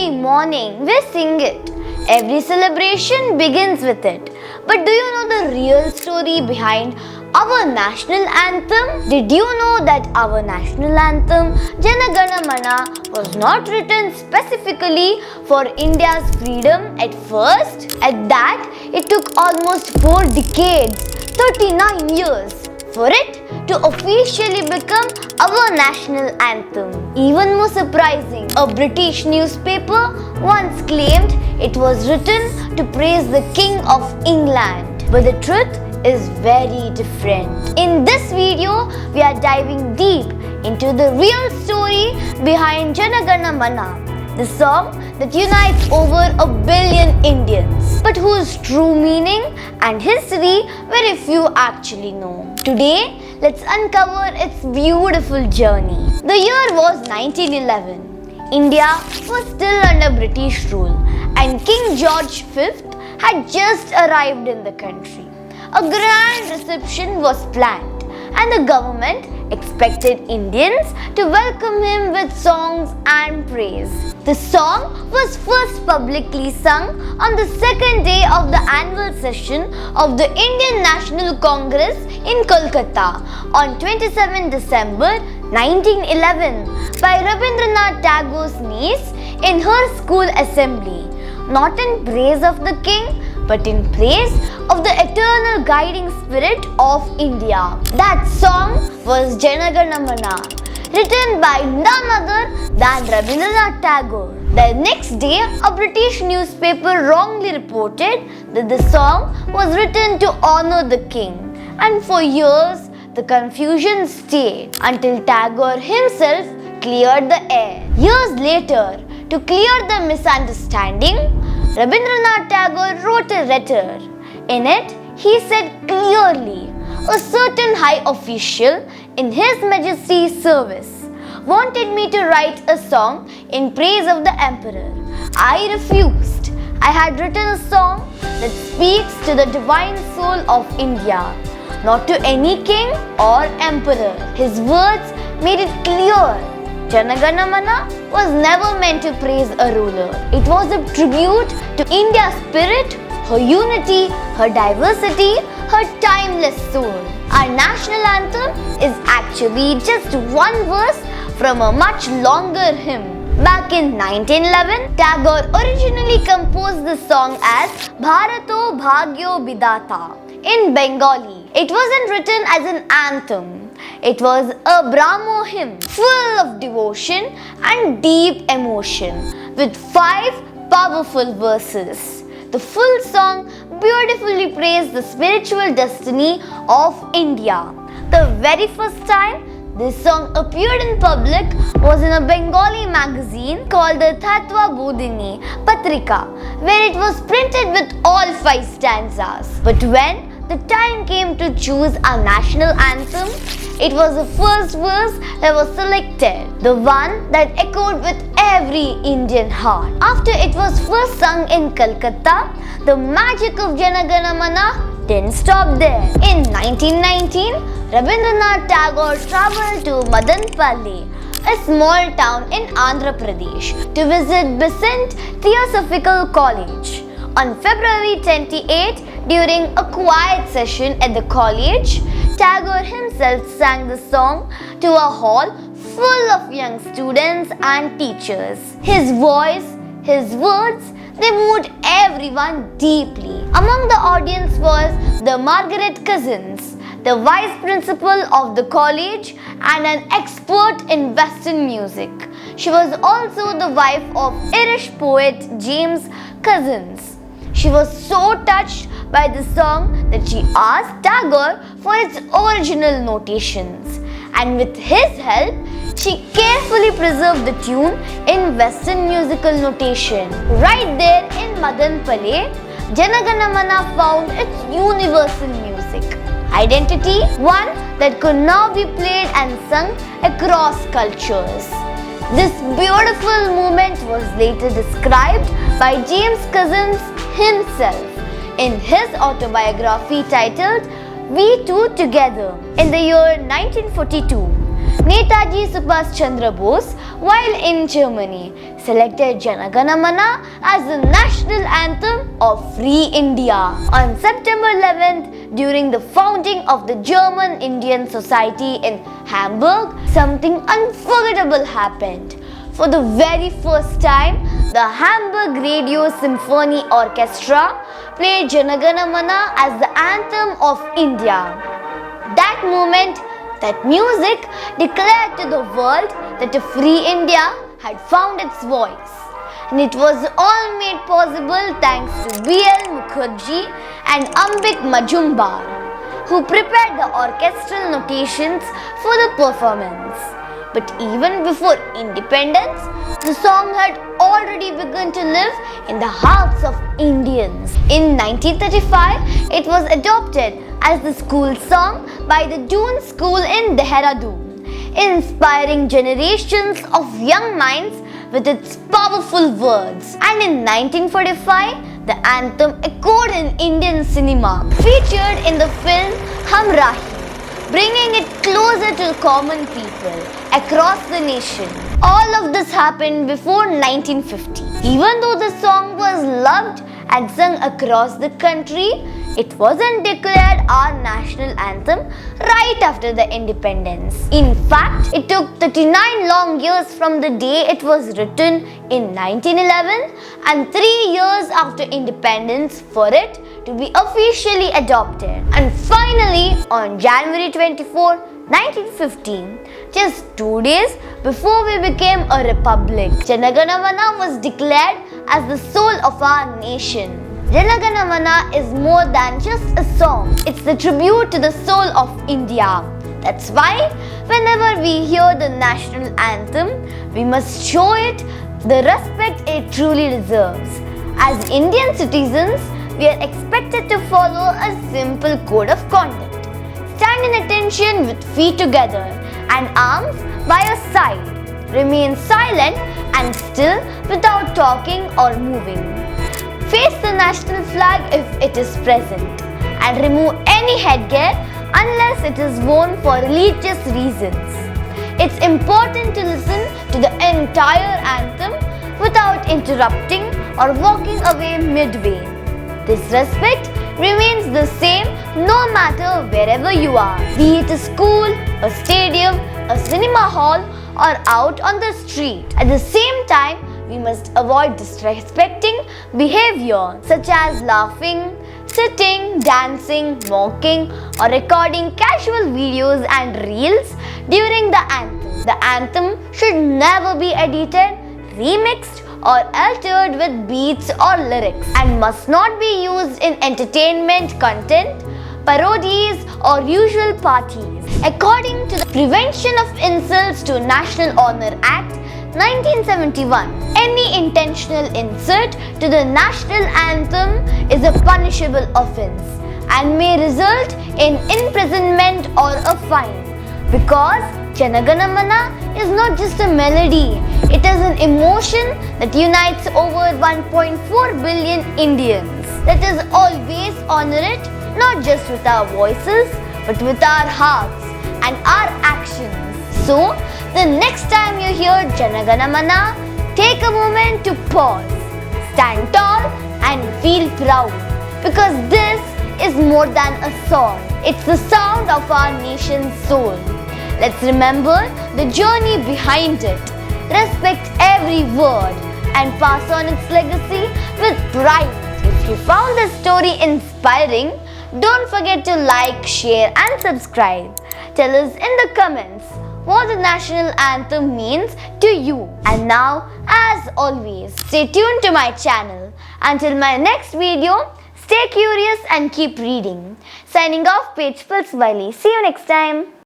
Every morning we sing it. Every celebration begins with it. But do you know the real story behind our national anthem? Did you know that our national anthem, Jana Gana Mana, was not written specifically for India's freedom at first? At that, it took almost 4 decades, 39 years, for it to officially become our national anthem. Even more surprising, a British newspaper once claimed it was written to praise the King of England. But the truth is very different. In this video, we are diving deep into the real story behind Jana Gana Mana, the song that unites over 1 billion Indians, but whose true meaning and history very few actually know. Today, let's uncover its beautiful journey. The year was 1911. India was still under British rule, and King George V had just arrived in the country. A grand reception was planned, and the government expected Indians to welcome him with songs and praise. The song was first publicly sung on the second day of the annual session of the Indian National Congress in Kolkata on 27 December 1911 by Rabindranath Tagore's niece in her school assembly, not in praise of the king, but in praise of the eternal guiding spirit of India. That song was Jana Gana Mana, written by none other than Rabindranath Tagore. The next day, a British newspaper wrongly reported that the song was written to honor the king, and for years the confusion stayed until Tagore himself cleared the air. Years later, to clear the misunderstanding, Rabindranath Tagore wrote a letter. In it, he said clearly, a certain high official in His Majesty's service wanted me to write a song in praise of the emperor. I refused. I had written a song that speaks to the divine soul of India, not to any king or emperor. His words made it clear. Jana Gana Mana was never meant to praise a ruler. It was a tribute to India's spirit, her unity, her diversity, her timeless soul. Our national anthem is actually just one verse from a much longer hymn. Back in 1911, Tagore originally composed the song as Bharato Bhagyo Bidata in Bengali. It wasn't written as an anthem. It was a Brahmo hymn full of devotion and deep emotion with 5 powerful verses. The full song beautifully praised the spiritual destiny of India. The very first time this song appeared in public was in a Bengali magazine called the Tattva Bodhini Patrika, where it was printed with all 5 stanzas. But when the time came to choose our national anthem, it was the first verse that was selected, the one that echoed with every Indian heart. After it was first sung in Calcutta, the magic of Jana Gana Mana didn't stop there. In 1919, Rabindranath Tagore traveled to Madanpalli, a small town in Andhra Pradesh, to visit Besant Theosophical College. On February 28, during a quiet session at the college, Tagore himself sang the song to a hall full of young students and teachers. His voice, his words, they moved everyone deeply. Among the audience was the Margaret Cousins, the vice principal of the college and an expert in Western music. She was also the wife of Irish poet James Cousins. She was so touched by the song that she asked Tagore for its original notations, and with his help, she carefully preserved the tune in Western musical notation. Right there in Madanpalli, Jana Gana Mana found its universal music identity, one that could now be played and sung across cultures. This beautiful moment was later described by James Cousins himself in his autobiography titled We Two Together. In the year 1942, Netaji Subhash Chandra Bose, while in Germany, selected Jana Gana Mana as the national anthem of Free India. On September 11th, during the founding of the German Indian Society in Hamburg, something unforgettable happened. For the very first time, the Hamburg Radio Symphony Orchestra played Jana Gana Mana as the anthem of India. That moment, that music declared to the world that a free India had found its voice. And it was all made possible thanks to B.L. Mukherjee and Ambik Majumdar, who prepared the orchestral notations for the performance. But even before independence, the song had already begun to live in the hearts of Indians. In 1935, it was adopted as the school song by the Doon School in Dehradun, inspiring generations of young minds with its powerful words. And in 1945, the anthem echoed in Indian cinema, featured in the film Hum Rahi, bringing it closer to common people across the nation. All of this happened before 1950. Even though the song was loved and sung across the country, it wasn't declared our national anthem right after the independence. In fact, it took 39 long years from the day it was written in 1911 and 3 years after independence for it to be officially adopted. And finally, on January 24, 1915, just 2 days before we became a republic, Jana Gana Mana was declared as the soul of our nation. Jana Gana Mana is more than just a song. It's the tribute to the soul of India. That's why whenever we hear the national anthem, we must show it the respect it truly deserves. As Indian citizens, we are expected to follow a simple code of conduct. Stand in attention with feet together and arms by your side. Remain silent and still without talking or moving. Face the national flag if it is present and remove any headgear unless it is worn for religious reasons. It's important to listen to the entire anthem without interrupting or walking away midway. This respect remains the same no matter wherever you are, be it a school, a stadium, a cinema hall or out on the street. At the same time, we must avoid disrespecting behavior such as laughing, sitting, dancing, mocking or recording casual videos and reels during the anthem. The anthem should never be edited, remixed or altered with beats or lyrics and must not be used in entertainment content, parodies or usual parties. According to the Prevention of Insults to National Honor Act 1971, any intentional insult to the national anthem is a punishable offence and may result in imprisonment or a fine. Because Jana Gana Mana is not just a melody, it is an emotion that unites over 1.4 billion Indians. Let us always honor it, not just with our voices, but with our hearts and our actions. So, the next time you hear Jana Gana Mana, take a moment to pause, stand tall and feel proud. Because this is more than a song. It's the sound of our nation's soul. Let's remember the journey behind it, respect every word and pass on its legacy with pride. If you found this story inspiring, don't forget to like, share and subscribe. Tell us in the comments what the national anthem means to you. And now, as always, stay tuned to my channel. Until my next video, stay curious and keep reading. Signing off, Page Pulse Wiley. See you next time.